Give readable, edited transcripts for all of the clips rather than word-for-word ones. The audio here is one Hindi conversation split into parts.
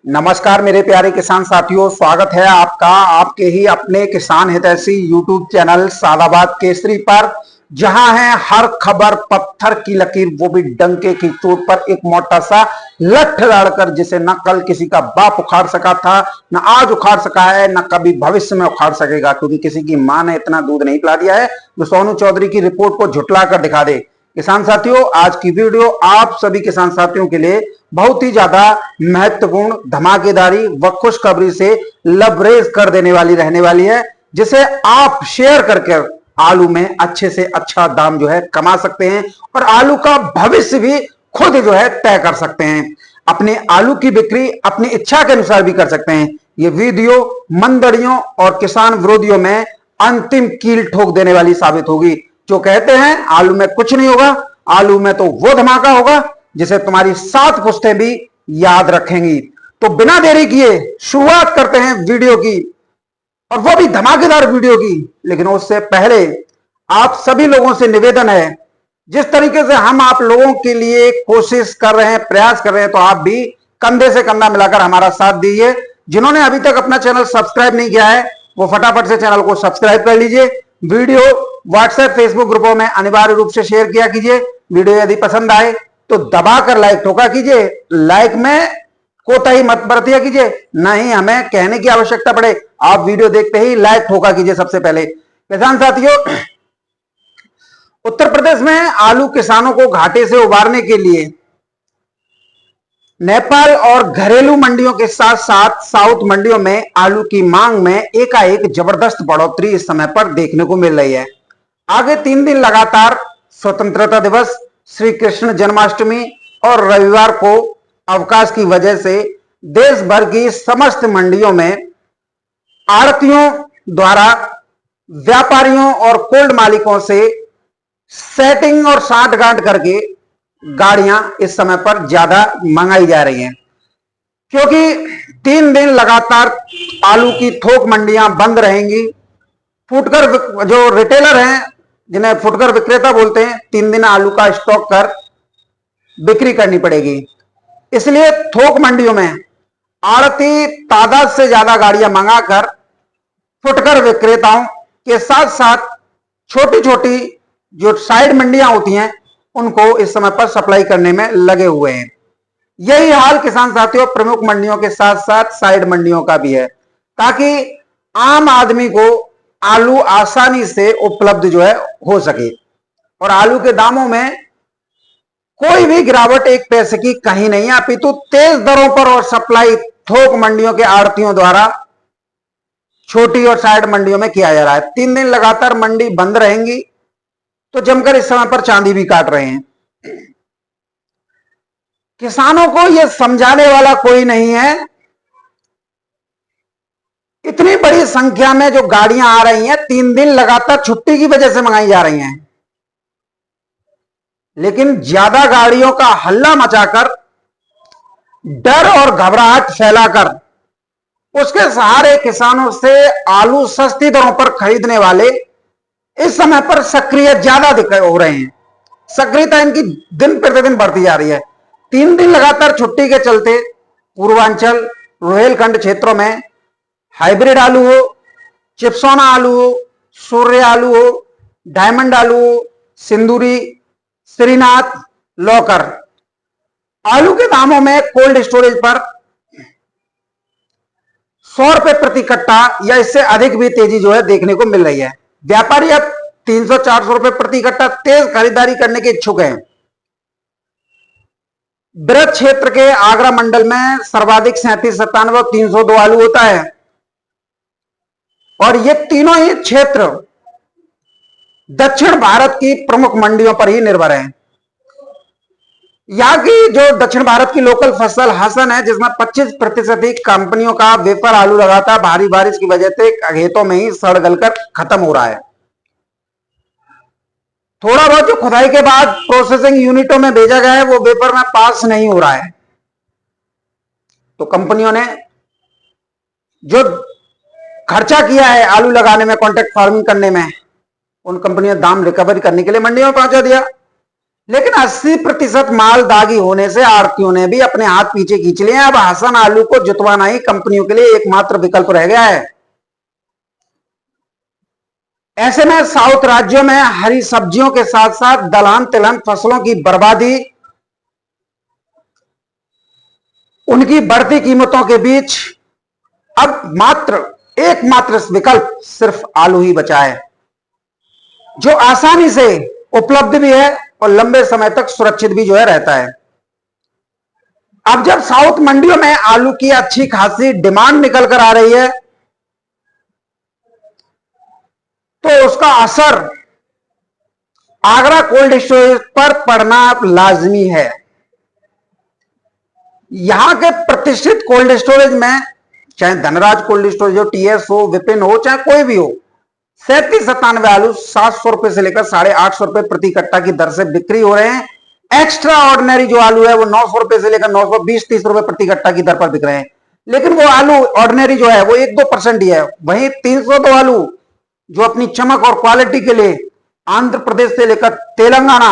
नमस्कार मेरे प्यारे किसान साथियों, स्वागत है आपका आपके ही अपने किसान हितैषी यूट्यूब चैनल सादाबाद केसरी पर, जहां है हर खबर पत्थर की लकीर, वो भी डंके की चोट पर। एक मोटा सा लठ लड़कर जिसे न कल किसी का बाप उखाड़ सका था, न आज उखाड़ सका है, न कभी भविष्य में उखाड़ सकेगा, क्योंकि किसी की मां ने इतना दूध नहीं पिला दिया है जो सोनू चौधरी की रिपोर्ट को झुटला कर दिखा दे। किसान साथियों, आज की वीडियो आप सभी किसान साथियों के लिए बहुत ही ज्यादा महत्वपूर्ण, धमाकेदारी व खुशखबरी से लबरेज कर देने वाली रहने वाली है, जिसे आप शेयर करके आलू में अच्छे से अच्छा दाम जो है कमा सकते हैं और आलू का भविष्य भी खुद जो है तय कर सकते हैं। अपने आलू की बिक्री अपनी इच्छा के अनुसार भी कर सकते हैं। ये वीडियो मंदड़ियों और किसान विरोधियों में अंतिम कील ठोक देने वाली साबित होगी। जो कहते हैं आलू में कुछ नहीं होगा, आलू में तो वो धमाका होगा जिसे तुम्हारी 7 पुश्तें भी याद रखेंगी। तो बिना देरी किए शुरुआत करते हैं वीडियो की, और वो भी धमाकेदार वीडियो की। लेकिन उससे पहले आप सभी लोगों से निवेदन है, जिस तरीके से हम आप लोगों के लिए कोशिश कर रहे हैं, प्रयास कर रहे हैं, तो आप भी कंधे से कंधा मिलाकर हमारा साथ दीजिए। जिन्होंने अभी तक अपना चैनल सब्सक्राइब नहीं किया है, वो फटाफट से चैनल को सब्सक्राइब कर लीजिए। वीडियो व्हाट्सएप फेसबुक ग्रुपों में अनिवार्य रूप से शेयर किया कीजिए। वीडियो यदि पसंद आए तो दबाकर लाइक ठोका कीजिए। लाइक में कोताही मत बरतिया कीजिए, ना ही हमें कहने की आवश्यकता पड़े, आप वीडियो देखते ही लाइक ठोका कीजिए। सबसे पहले किसान साथियों, उत्तर प्रदेश में आलू किसानों को घाटे से उबारने के लिए नेपाल और घरेलू मंडियों के साथ साथ साउथ मंडियों में आलू की मांग में एकाएक जबरदस्त बढ़ोतरी इस समय पर देखने को मिल रही है। आगे 3 दिन लगातार स्वतंत्रता दिवस, श्री कृष्ण जन्माष्टमी और रविवार को अवकाश की वजह से देश भर की समस्त मंडियों में आड़तियों द्वारा व्यापारियों और कोल्ड मालिकों से सेटिंग और साठगांठ करके गाड़ियां इस समय पर ज्यादा मंगाई जा रही हैं, क्योंकि 3 दिन लगातार आलू की थोक मंडियां बंद रहेंगी। फुटकर जो रिटेलर हैं, जिन्हें फुटकर विक्रेता बोलते हैं, 3 दिन आलू का स्टॉक कर बिक्री करनी पड़ेगी। इसलिए थोक मंडियों में आड़ती तादाद से ज्यादा गाड़ियां मंगाकर फुटकर विक्रेताओं के साथ साथ छोटी छोटी जो साइड मंडियां होती हैं उनको इस समय पर सप्लाई करने में लगे हुए हैं। यही हाल किसान साथियों प्रमुख मंडियों के साथ साथ साइड मंडियों का भी है, ताकि आम आदमी को आलू आसानी से उपलब्ध जो है हो सके और आलू के दामों में कोई भी गिरावट 1 पैसे की कहीं नहीं है, अपितु तेज दरों पर और सप्लाई थोक मंडियों के आड़तियों द्वारा छोटी और साइड मंडियों में किया जा रहा है। 3 दिन लगातार मंडी बंद रहेंगी, तो जमकर इस समय पर चांदी भी काट रहे हैं। किसानों को यह समझाने वाला कोई नहीं है। इतनी बड़ी संख्या में जो गाड़ियां आ रही हैं, 3 दिन लगातार छुट्टी की वजह से मंगाई जा रही हैं, लेकिन ज्यादा गाड़ियों का हल्ला मचाकर, डर और घबराहट फैलाकर उसके सहारे किसानों से आलू सस्ती दरों पर खरीदने वाले इस समय पर सक्रिय ज्यादा हो रहे हैं। सक्रियता इनकी दिन प्रतिदिन बढ़ती जा रही है। 3 दिन लगातार छुट्टी के चलते पूर्वांचल, रोहेलखंड क्षेत्रों में हाइब्रिड आलू हो, चिप्सोना आलू हो, सूर्य आलू हो, डायमंड आलू हो, सिंदूरी, श्रीनाथ, लौकर, आलू के दामों में कोल्ड स्टोरेज पर 100 रुपए प्रति कट्टा या इससे अधिक भी तेजी जो है देखने को मिल रही है। व्यापारी अब 300-400 रुपए प्रति कट्टा तेज खरीदारी करने के इच्छुक हैं। ब्रज क्षेत्र के आगरा मंडल में सर्वाधिक 37-97 और 302 आलू होता है, और ये तीनों ही क्षेत्र दक्षिण भारत की प्रमुख मंडियों पर ही निर्भर हैं। यहां की जो दक्षिण भारत की लोकल फसल हसन है, जिसमें 25% ही कंपनियों का वेपर आलू लगाता है, भारी बारिश की वजह से खेतों में ही सड़ गलकर खत्म हो रहा है। थोड़ा बहुत जो खुदाई के बाद प्रोसेसिंग यूनिटों में भेजा गया है, वो वेपर में पास नहीं हो रहा है। तो कंपनियों ने जो खर्चा किया है आलू लगाने में, कॉन्ट्रैक्ट फार्मिंग करने में, उन कंपनियों ने दाम रिकवरी करने के लिए मंडियों में पहुंचा दिया। लेकिन 80% माल दागी होने से आड़तियों ने भी अपने हाथ पीछे खींच लिए। अब हसन आलू को जुतवाना ही कंपनियों के लिए एकमात्र विकल्प रह गया है। ऐसे में साउथ राज्यों में हरी सब्जियों के साथ साथ दलहन तिलहन फसलों की बर्बादी, उनकी बढ़ती कीमतों के बीच अब एकमात्र विकल्प सिर्फ आलू ही बचा है, जो आसानी से उपलब्ध भी है और लंबे समय तक सुरक्षित भी रहता है। अब जब साउथ मंडियों में आलू की अच्छी खासी डिमांड निकल कर आ रही है, तो उसका असर आगरा कोल्ड स्टोरेज पर पड़ना लाजमी है। यहां के प्रतिष्ठित कोल्ड स्टोरेज में, चाहे धनराज कोल्ड स्टोरेज हो, टीएस हो, विपिन हो, चाहे कोई भी हो, 37-97 आलू 700 रुपए से लेकर 850 रुपए प्रति कट्टा की दर से बिक्री हो रहे हैं। एक्स्ट्रा ऑर्डिनरी जो आलू है वो 900 रुपए से लेकर 920-30 रुपए प्रति कट्टा की दर पर बिक रहे हैं। लेकिन वो आलू ऑर्डिनरी जो है वो 1-2% ही है। वहीं 302 आलू जो अपनी चमक और क्वालिटी के लिए आंध्र प्रदेश से लेकर तेलंगाना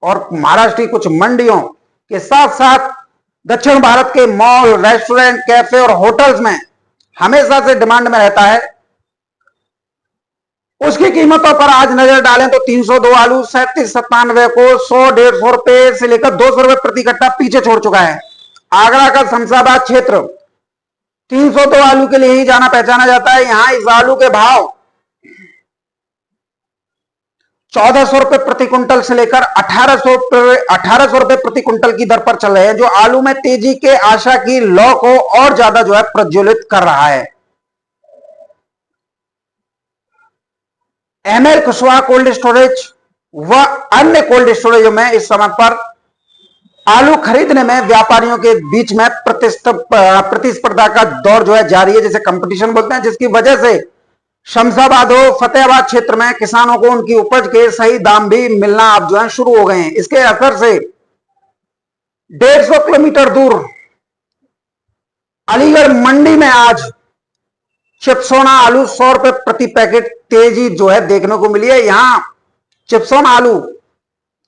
और महाराष्ट्र की कुछ मंडियों के साथ साथ दक्षिण भारत के मॉल, रेस्टोरेंट, कैफे और होटल्स में हमेशा से डिमांड में रहता है, उसकी कीमतों पर आज नजर डालें तो 302 आलू 37-97 को 100-150 रुपए से लेकर 200 रुपए प्रति कट्टा पीछे छोड़ चुका है। आगरा का शमशाबाद क्षेत्र 302 आलू के लिए ही जाना पहचाना जाता है। यहां इस आलू के भाव 1400 रुपए प्रति कुंटल से लेकर 1800 रुपए प्रति कुंटल की दर पर चल रहे हैं, जो आलू में तेजी के आशा की लौ को और ज्यादा प्रज्वलित कर रहा है। एमएल कुशवाहा कोल्ड स्टोरेज व अन्य कोल्ड स्टोरेजों में इस समय पर आलू खरीदने में व्यापारियों के बीच में प्रतिस्पर्धा का दौर जारी है, जिसे कंपटीशन बोलते हैं, जिसकी वजह से शमशाबाद हो, फतेहाबाद क्षेत्र में किसानों को उनकी उपज के सही दाम भी मिलना अब शुरू हो गए हैं। इसके असर से 150 किलोमीटर दूर अलीगढ़ मंडी में आज चिप्सोना आलू 100 रुपए प्रति पैकेट तेजी देखने को मिली है। यहां चिप्सोना आलू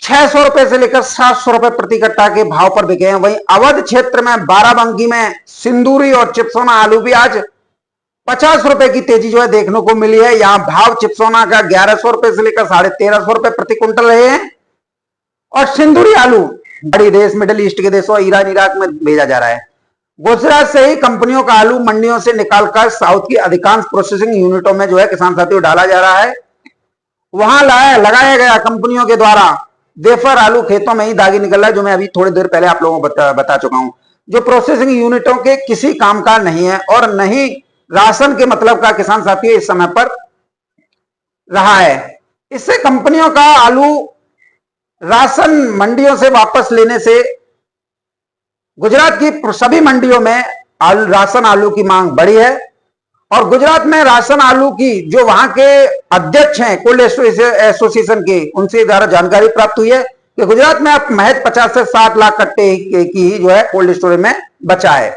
600 रुपए से लेकर 700 रुपए प्रति कट्टा के भाव पर बिके हैं। वहीं अवध क्षेत्र में बाराबंकी में सिंदूरी और चिप्सोना आलू भी आज 50 रुपए की तेजी देखने को मिली है। यहां भाव चिप्सोना का 1100 रुपए से लेकर 1350 रुपए प्रति कुंटल रहे हैं और सिंदूरी आलू बड़ी देश मिडिल ईस्ट के देशों ईरान इराक में भेजा जा रहा है। गुजरात से ही कंपनियों का आलू मंडियों से निकालकर साउथ की अधिकांश प्रोसेसिंग यूनिटों में किसान साथियों डाला जा रहा है। वहां लगाया गया कंपनियों के द्वारा वेफर आलू खेतों में ही दागी निकल रहा है, जो मैं अभी थोड़ी देर पहले आप लोगों को बता चुका हूं, जो प्रोसेसिंग यूनिटों के किसी काम का नहीं है और नहीं राशन के मतलब का किसान साथियों इस समय पर रहा है। इससे कंपनियों का आलू राशन मंडियों से वापस लेने से गुजरात की सभी मंडियों में राशन आलू की मांग बढ़ी है और गुजरात में राशन आलू की जो वहां के अध्यक्ष हैं कोल्ड एसोसिएशन के, उनसे द्वारा जानकारी प्राप्त हुई है कि गुजरात में अब महज 50 से 60 लाख कट्टे की ही कोल्ड स्टोरेज में बचा है।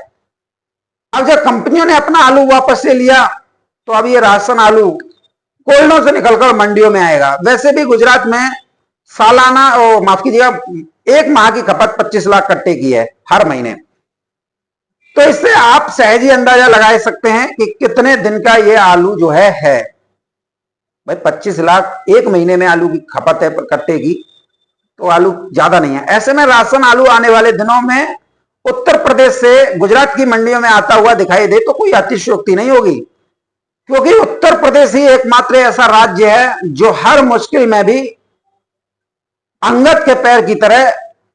अब जब कंपनियों ने अपना आलू वापस ले लिया तो अब ये राशन आलू कोल्डों से निकलकर मंडियों में आएगा। वैसे भी गुजरात में सालाना माफ कीजिएगा 1 माह की खपत 25 लाख कट्टे की है हर महीने। तो इससे आप सहज ही अंदाजा लगा सकते हैं कि कितने दिन का ये आलू है भाई 25 लाख 1 महीने में आलू की खपत है कट्टे की, तो आलू ज्यादा नहीं है। ऐसे में राशन आलू आने वाले दिनों में उत्तर प्रदेश से गुजरात की मंडियों में आता हुआ दिखाई दे तो कोई अतिशयोक्ति नहीं होगी, क्योंकि उत्तर प्रदेश ही एकमात्र ऐसा राज्य है जो हर मुश्किल में भी अंगद के पैर की तरह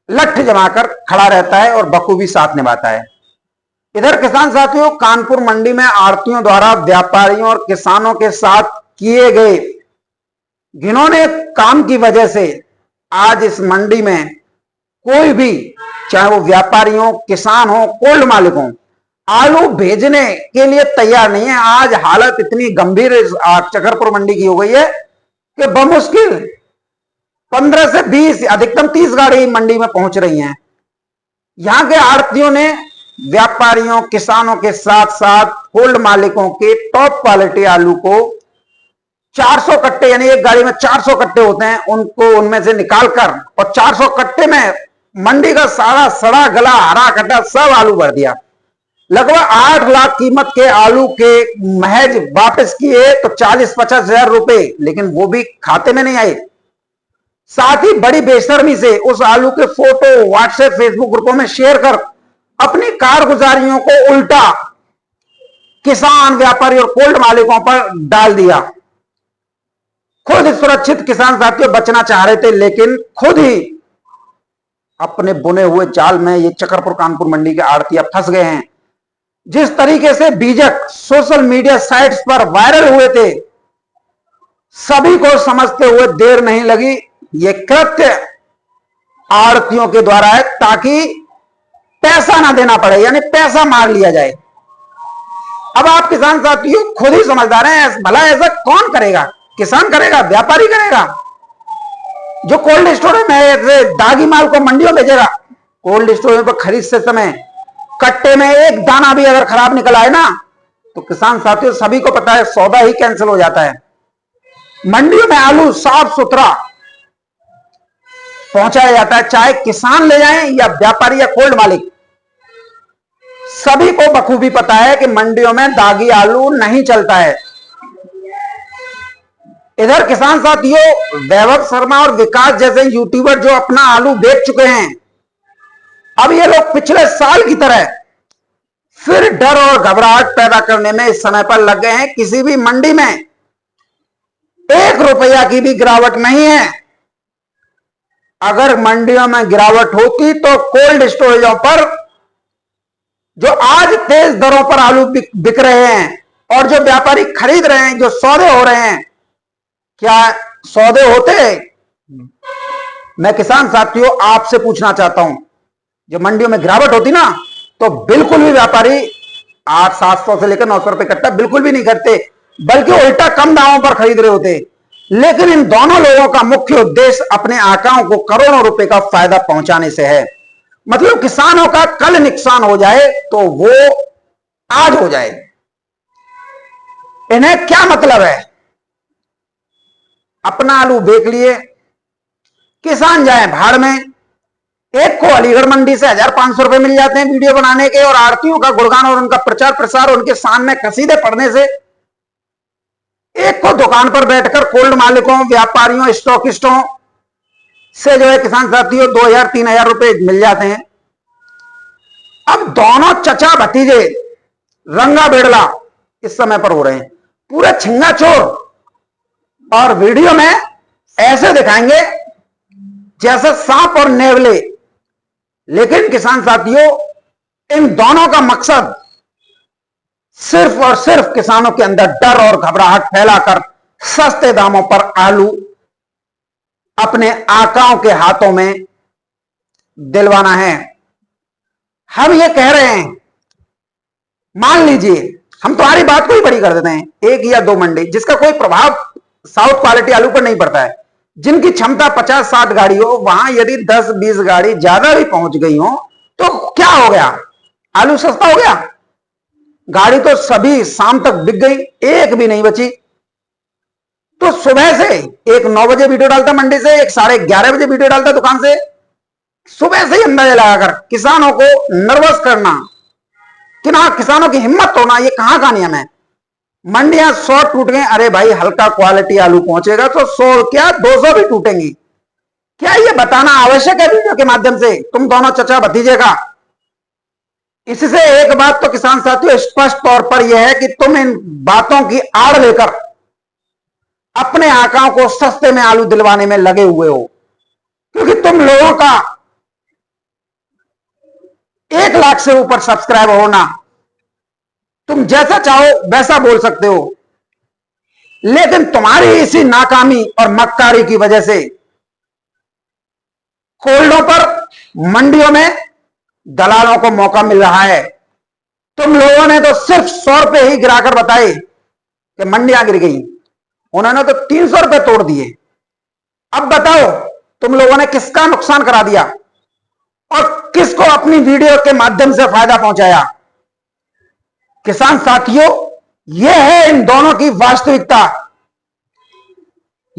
लठ जमाकर खड़ा रहता है और बखूबी साथ निभाता है। इधर किसान साथियों, कानपुर मंडी में आड़तियों द्वारा व्यापारियों और किसानों के साथ किए गए घिनौने काम की वजह से आज इस मंडी में कोई भी, चाहे वो व्यापारी हो, किसान हो, कोल्ड मालिक हो, आलू भेजने के लिए तैयार नहीं है। आज हालत इतनी गंभीर चकरपुर मंडी की हो गई है कि बमुश्किल 15 से 20 अधिकतम 30 गाड़ी मंडी में पहुंच रही हैं। यहां के आड़तियों ने व्यापारियों, किसानों के साथ साथ कोल्ड मालिकों के टॉप क्वालिटी आलू को 400 कट्टे, यानी एक गाड़ी में 400 कट्टे होते हैं, उनको उनमें से निकालकर और 400 कट्टे में मंडी का सारा सड़ा गला हरा कट्टा सब आलू भर दिया। लगभग 8 लाख कीमत के आलू के महज वापस किए तो 40-50 हजार रुपए, लेकिन वो भी खाते में नहीं आए। साथ ही बड़ी बेशर्मी से उस आलू के फोटो व्हाट्सएप फेसबुक ग्रुपों में शेयर कर अपनी कारगुजारियों को उल्टा किसान व्यापारी और कोल्ड मालिकों पर डाल दिया। खुद सुरक्षित किसान साथियों बचना चाह रहे थे, लेकिन खुद ही अपने बुने हुए जाल में ये चक्रपुर कानपुर मंडी के आड़तिया फंस गए हैं। जिस तरीके से बीजक सोशल मीडिया साइट्स पर वायरल हुए थे, सभी को समझते हुए देर नहीं लगी। ये कृत्य आड़तियों के द्वारा है ताकि पैसा ना देना पड़े, यानी पैसा मार लिया जाए। अब आप किसान साथियों खुद ही समझदार हैं, भला ऐसा कौन करेगा? किसान करेगा? व्यापारी करेगा? जो कोल्ड स्टोर में दागी माल को मंडियों भेजेगा? कोल्ड स्टोर पर खरीद से समय कट्टे में एक दाना भी अगर खराब निकल आए ना, तो किसान साथियों सभी को पता है सौदा ही कैंसिल हो जाता है। मंडियों में आलू साफ सुथरा पहुंचाया जाता है, चाहे किसान ले जाएं या व्यापारी या कोल्ड मालिक। सभी को बखूबी पता है कि मंडियों में दागी आलू नहीं चलता है। इधर किसान साथियों वैभव शर्मा और विकास जैसे यूट्यूबर जो अपना आलू बेच चुके हैं, अब ये लोग पिछले साल की तरह फिर डर और घबराहट पैदा करने में इस समय पर लग गए हैं। किसी भी मंडी में 1 रुपया की भी गिरावट नहीं है। अगर मंडियों में गिरावट होती तो कोल्ड स्टोरेजों पर जो आज तेज दरों पर आलू बिक रहे हैं और जो व्यापारी खरीद रहे हैं, जो सौदे हो रहे हैं, क्या सौदे होते? मैं किसान साथियों आपसे पूछना चाहता हूं, जो मंडियों में गिरावट होती ना, तो बिल्कुल भी व्यापारी 800-700 से लेकर 900 रुपए कट्टा बिल्कुल भी नहीं करते, बल्कि उल्टा कम दामों पर खरीद रहे होते। लेकिन इन दोनों लोगों का मुख्य उद्देश्य अपने आकाओं को करोड़ों रुपए का फायदा पहुंचाने से है। मतलब किसानों का कल नुकसान हो जाए तो वो आज हो जाए। इन्हें क्या मतलब है? अपना आलू बेच लिए, किसान जाए भाड़ में। एक को अलीगढ़ मंडी से 1500 रुपए मिल जाते हैं वीडियो बनाने के, और आड़तियों का गुणगान और उनका प्रचार प्रसार उनके शान में कसीदे पढ़ने से। एक को दुकान पर बैठकर कोल्ड मालिकों, व्यापारियों, स्टॉकिस्टों से जो है किसान साथियों 2000-3000 रुपए मिल जाते हैं। अब दोनों चचा भतीजे रंगा बेड़ला इस समय पर हो रहे हैं, पूरे छिंगा चोर, और वीडियो में ऐसे दिखाएंगे जैसे सांप और नेवले। लेकिन किसान साथियों इन दोनों का मकसद सिर्फ और सिर्फ किसानों के अंदर डर और घबराहट फैलाकर सस्ते दामों पर आलू अपने आकाओं के हाथों में दिलवाना है। हम ये कह रहे हैं, मान लीजिए हम तुम्हारी बात को ही बड़ी कर देते हैं, 1 या 2 मंडी जिसका कोई प्रभाव साउथ क्वालिटी आलू पर नहीं पड़ता है, जिनकी क्षमता 50-60 गाड़ी हो, वहां यदि 10-20 गाड़ी ज्यादा भी पहुंच गई हो तो क्या हो गया? आलू सस्ता हो गया? गाड़ी तो सभी शाम तक बिक गई, एक भी नहीं बची। तो सुबह से एक 9 बजे वीडियो डालता मंडी से, एक 11:30 बजे वीडियो डालता दुकान से। सुबह से ही अंदाजा लगाकर किसानों को नर्वस करना कि ना किसानों की हिम्मत होना, ये कहां का नियम है? मंडियां 100 टूट गए, अरे भाई हल्का क्वालिटी आलू पहुंचेगा तो 100 क्या 200 भी टूटेंगी। क्या ये बताना आवश्यक है वीडियो के माध्यम से तुम दोनों चचा भतीजे का? इससे एक बात तो किसान साथियों स्पष्ट तौर पर यह है कि तुम इन बातों की आड़ लेकर अपने आकाओं को सस्ते में आलू दिलवाने में लगे हुए हो, क्योंकि तुम लोगों का 1 लाख से ऊपर सब्सक्राइब होना, तुम जैसा चाहो वैसा बोल सकते हो, लेकिन तुम्हारी इसी नाकामी और मक्कारी की वजह से कोल्डों पर, मंडियों में दलालों को मौका मिल रहा है। तुम लोगों ने तो सिर्फ 100 रुपए ही गिराकर बताए कि मंडियां गिर गई, उन्होंने तो 300 रुपए तोड़ दिए। अब बताओ तुम लोगों ने किसका नुकसान करा दिया और किसको अपनी वीडियो के माध्यम से फायदा पहुंचाया? किसान साथियों यह है इन दोनों की वास्तविकता।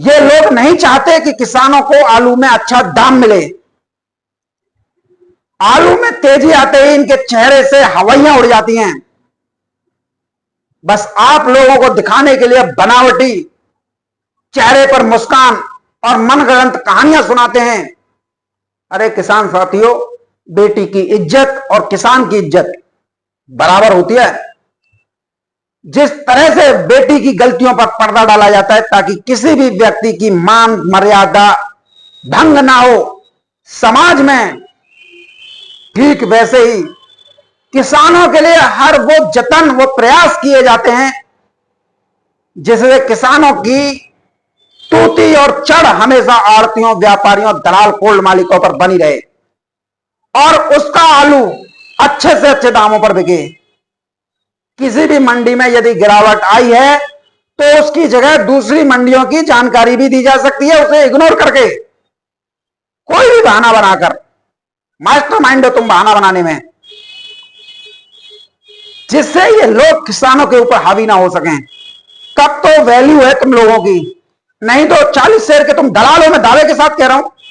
ये लोग नहीं चाहते कि किसानों को आलू में अच्छा दाम मिले। आलू में तेजी आते ही इनके चेहरे से हवाइयां उड़ जाती हैं। बस आप लोगों को दिखाने के लिए बनावटी चेहरे पर मुस्कान और मनगढ़ंत कहानियां सुनाते हैं। अरे किसान साथियों, बेटी की इज्जत और किसान की इज्जत बराबर होती है। जिस तरह से बेटी की गलतियों पर पर्दा डाला जाता है ताकि किसी भी व्यक्ति की मान मर्यादा भंग ना हो समाज में, ठीक वैसे ही किसानों के लिए हर वो जतन, वो प्रयास किए जाते हैं जिससे किसानों की तूती और चढ़ हमेशा आड़तियों, व्यापारियों, दलाल, कोल्ड मालिकों पर बनी रहे और उसका आलू अच्छे से अच्छे दामों पर बिके। किसी भी मंडी में यदि गिरावट आई है तो उसकी जगह दूसरी मंडियों की जानकारी भी दी जा सकती है, उसे इग्नोर करके, कोई भी बहाना बनाकर। मास्टरमाइंड हो तुम बहाना बनाने में, जिससे ये लोग किसानों के ऊपर हावी ना हो सकें। तब तो वैल्यू है तुम लोगों की, नहीं तो 40 शेर के तुम दलालों में दावे के साथ कह रहा हूं